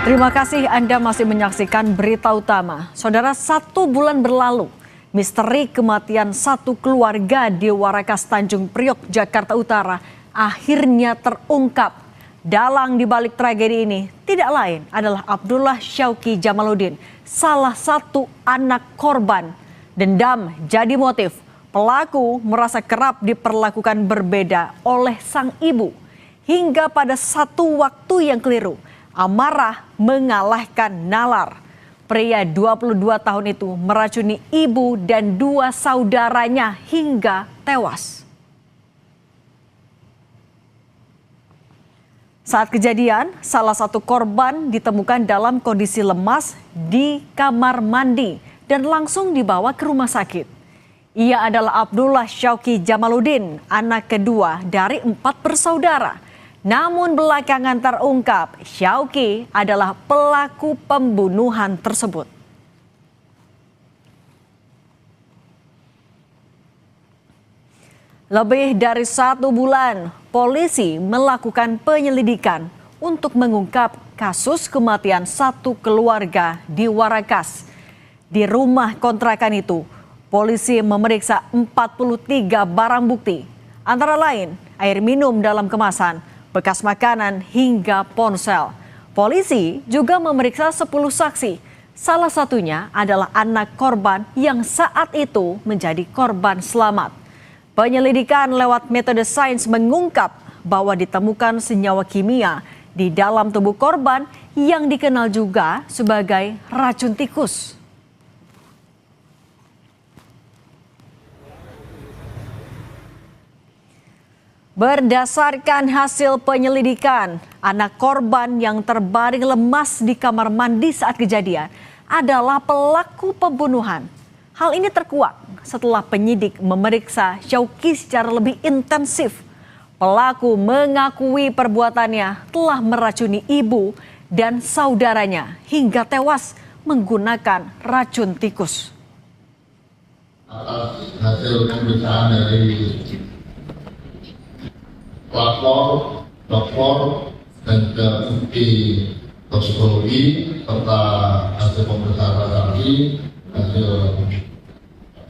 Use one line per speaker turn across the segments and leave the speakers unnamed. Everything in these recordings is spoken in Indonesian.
Terima kasih Anda masih menyaksikan Berita Utama. Saudara, 1 bulan berlalu, misteri kematian satu keluarga di Warakas Tanjung Priok, Jakarta Utara akhirnya terungkap. Dalang di balik tragedi ini tidak lain adalah Abdullah Syauqi Jamaluddin, salah satu anak korban. Dendam jadi motif. Pelaku merasa kerap diperlakukan berbeda oleh sang ibu. Hingga pada satu waktu yang keliru, amarah mengalahkan nalar. Pria 22 tahun itu meracuni ibu dan 2 saudaranya hingga tewas. Saat kejadian, salah satu korban ditemukan dalam kondisi lemas di kamar mandi dan langsung dibawa ke rumah sakit. Ia adalah Abdullah Syauqi Jamaluddin, anak kedua dari 4 bersaudara. Namun belakangan terungkap, Syauqi adalah pelaku pembunuhan tersebut. Lebih dari 1 bulan, polisi melakukan penyelidikan untuk mengungkap kasus kematian satu keluarga di Warakas. Di rumah kontrakan itu, polisi memeriksa 43 barang bukti, antara lain air minum dalam kemasan, bekas makanan hingga ponsel. Polisi juga memeriksa 10 saksi. Salah satunya adalah anak korban yang saat itu menjadi korban selamat. Penyelidikan lewat metode sains mengungkap bahwa ditemukan senyawa kimia di dalam tubuh korban yang dikenal juga sebagai racun tikus. Berdasarkan hasil penyelidikan, anak korban yang terbaring lemas di kamar mandi saat kejadian adalah pelaku pembunuhan. Hal ini terkuak setelah penyidik memeriksa Syauqi secara lebih intensif. Pelaku mengakui perbuatannya telah meracuni ibu dan saudaranya hingga tewas menggunakan racun tikus.
Atas hasil pemeriksaan dari pelapor, dokter, dan juga bukti toksikologi serta hasil pemeriksaan saksi, hasil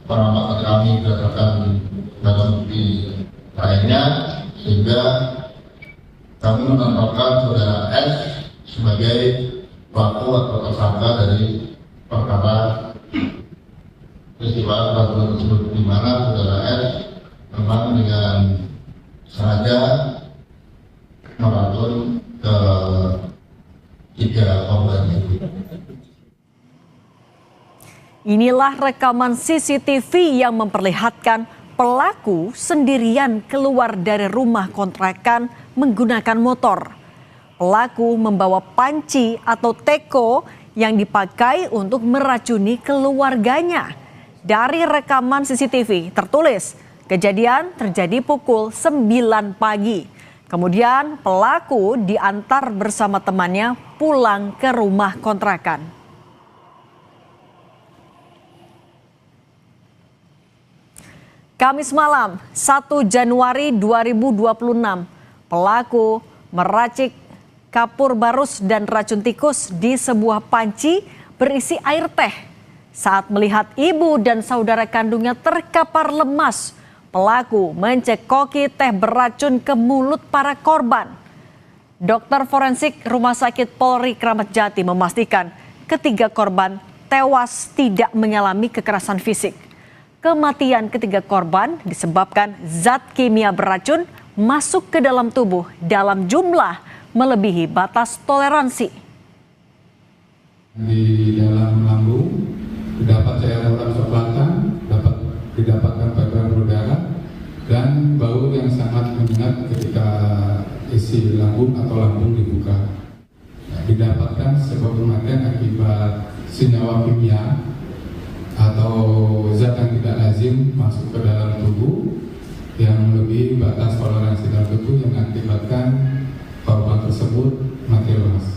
pengamatan kami berdasarkan barang bukti lainnya, sehingga kami menetapkan saudara S sebagai pelaku atau tersangka dari perkara peristiwa tersebut, di mana saudara S memang dengan sengaja meracun ke 3 korban itu.
Inilah rekaman CCTV yang memperlihatkan pelaku sendirian keluar dari rumah kontrakan menggunakan motor. Pelaku membawa panci atau teko yang dipakai untuk meracuni keluarganya. Dari rekaman CCTV tertulis kejadian terjadi pukul 9 pagi. Kemudian pelaku diantar bersama temannya pulang ke rumah kontrakan. Kamis malam, 1 Januari 2026, pelaku meracik kapur barus dan racun tikus di sebuah panci berisi air teh. Saat melihat ibu dan saudara kandungnya terkapar lemas, pelaku mencekoki teh beracun ke mulut para korban. Dokter forensik Rumah Sakit Polri Kramat Jati memastikan ketiga korban tewas tidak mengalami kekerasan fisik. Kematian ketiga korban disebabkan zat kimia beracun masuk ke dalam tubuh dalam jumlah melebihi batas toleransi.
Di dalam lambung terdapat cairan warna kecoklatan, didapatkan peredaran berdarah dan bau yang sangat menyengat ketika isi lambung atau lambung dibuka. Didapatkan sebuah kematian akibat senyawa kimia atau zat yang tidak lazim masuk ke dalam tubuh yang melebihi batas toleransi dalam tubuh yang mengakibatkan korban tersebut mati lemas.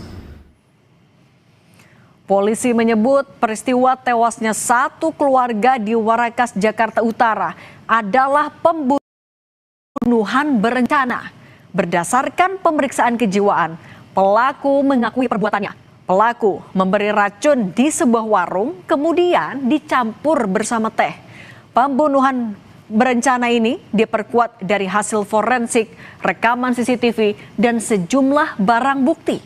Polisi menyebut peristiwa tewasnya satu keluarga di Warakas, Jakarta Utara adalah pembunuhan berencana. Berdasarkan pemeriksaan kejiwaan, pelaku mengakui perbuatannya. Pelaku memberi racun di sebuah warung, kemudian dicampur bersama teh. Pembunuhan berencana ini diperkuat dari hasil forensik, rekaman CCTV, dan sejumlah barang bukti.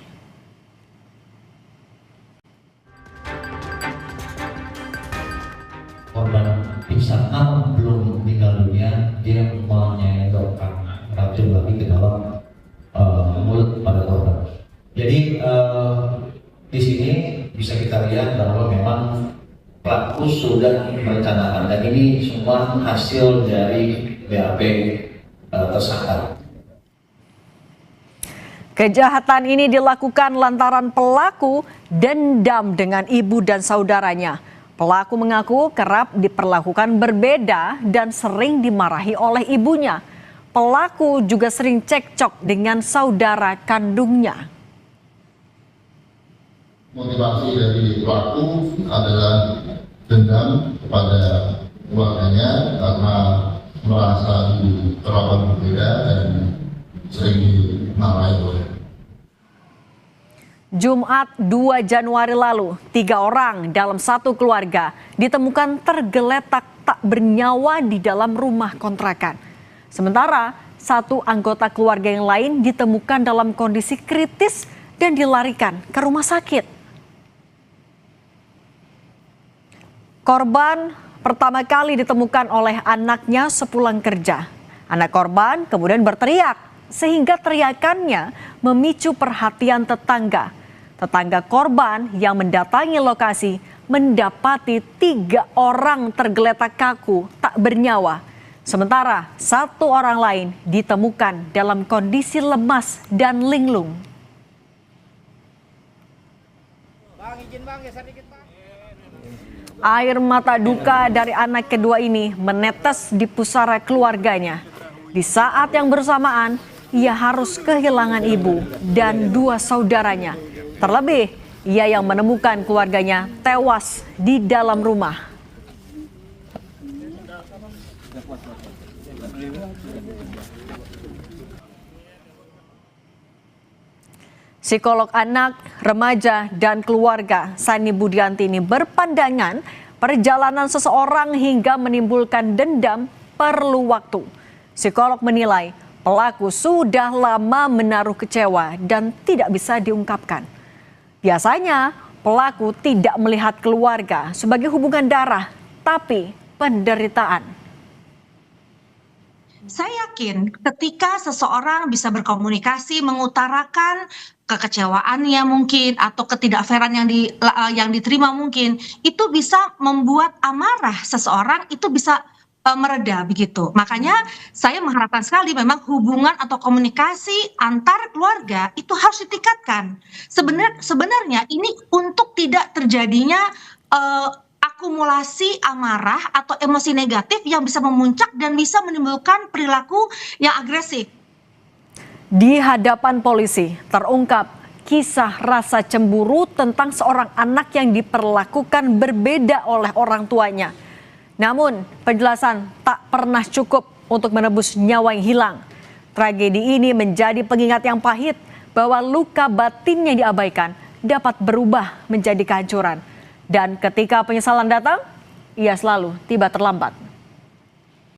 Korban pingsan namun belum meninggal dunia, dia menyedotkan racun lagi ke dalam mulut pada korban. Jadi di sini bisa kita lihat bahwa memang pelaku sudah merencanakan, dan ini semua hasil dari BAP tersangka.
Kejahatan ini dilakukan lantaran pelaku dendam dengan ibu dan saudaranya. Pelaku mengaku kerap diperlakukan berbeda dan sering dimarahi oleh ibunya. Pelaku juga sering cekcok dengan saudara kandungnya.
Motivasi dari pelaku adalah dendam kepada keluarganya karena merasa diperlakukan berbeda dan sering dimarahi oleh.
Jumat 2 Januari lalu, 3 orang dalam satu keluarga ditemukan tergeletak tak bernyawa di dalam rumah kontrakan. Sementara satu anggota keluarga yang lain ditemukan dalam kondisi kritis dan dilarikan ke rumah sakit. Korban pertama kali ditemukan oleh anaknya sepulang kerja. Anak korban kemudian berteriak sehingga teriakannya memicu perhatian tetangga. Tetangga korban yang mendatangi lokasi mendapati 3 orang tergeletak kaku tak bernyawa. Sementara 1 orang lain ditemukan dalam kondisi lemas dan linglung.
Bang, izin bang, geser dikit bang.
Air mata duka dari anak kedua ini menetes di pusara keluarganya. Di saat yang bersamaan, ia harus kehilangan ibu dan 2 saudaranya. Terlebih, ia yang menemukan keluarganya tewas di dalam rumah. Psikolog anak, remaja, dan keluarga Sani Budianti ini berpandangan perjalanan seseorang hingga menimbulkan dendam perlu waktu. Psikolog menilai pelaku sudah lama menaruh kecewa dan tidak bisa diungkapkan. Biasanya pelaku tidak melihat keluarga sebagai hubungan darah, tapi penderitaan.
Saya yakin ketika seseorang bisa berkomunikasi, mengutarakan kekecewaannya mungkin atau ketidakfairan yang diterima mungkin, itu bisa membuat amarah seseorang itu bisa mereda begitu. Makanya saya mengharapkan sekali memang hubungan atau komunikasi antar keluarga itu harus ditingkatkan. Sebenarnya ini untuk tidak terjadinya akumulasi amarah atau emosi negatif yang bisa memuncak dan bisa menimbulkan perilaku yang agresif.
Di hadapan polisi terungkap kisah rasa cemburu tentang seorang anak yang diperlakukan berbeda oleh orang tuanya. Namun penjelasan tak pernah cukup untuk menebus nyawa yang hilang. Tragedi ini menjadi pengingat yang pahit bahwa luka batin yang diabaikan dapat berubah menjadi kehancuran. Dan ketika penyesalan datang, ia selalu tiba terlambat.